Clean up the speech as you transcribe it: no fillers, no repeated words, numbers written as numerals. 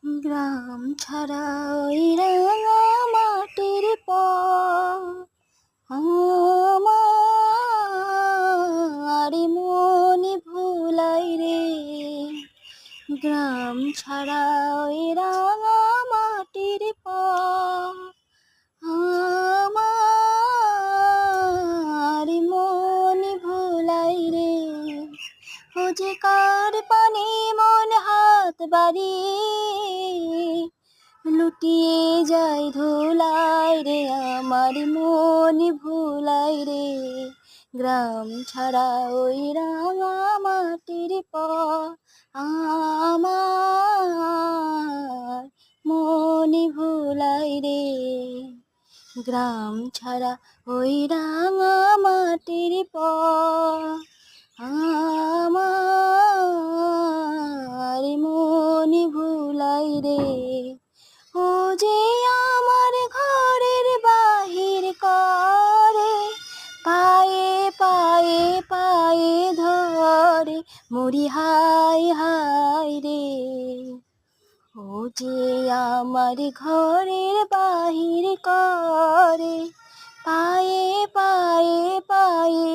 গ্রাম ছাড়া ওই রাঙা মাটির পথ আমার মন ভুলাই রে। গ্রাম ছাড়া ওই রাঙা মাটির পথ আমার মন ভুলাই রে। ও যে কার পানে মন হাত বাড়িয়ে লুটিয়ে যায় ধুলাই রে, আমার মন ভুলাই রে। গ্রাম ছাড়া ওই রাঙা মাটির পথ আমার মন ভুলাই রে। গ্রাম ছাড়া ওই রাঙা মাটির পথ আমার মন ভুলাই রে। ও যে আমার ঘরের বাহির করে পায়ে পায়ে পায়ে ধরে মরি হায় হায় রে। ও যে আমার ঘরের বাহির করে পায়ে পায়ে পায়ে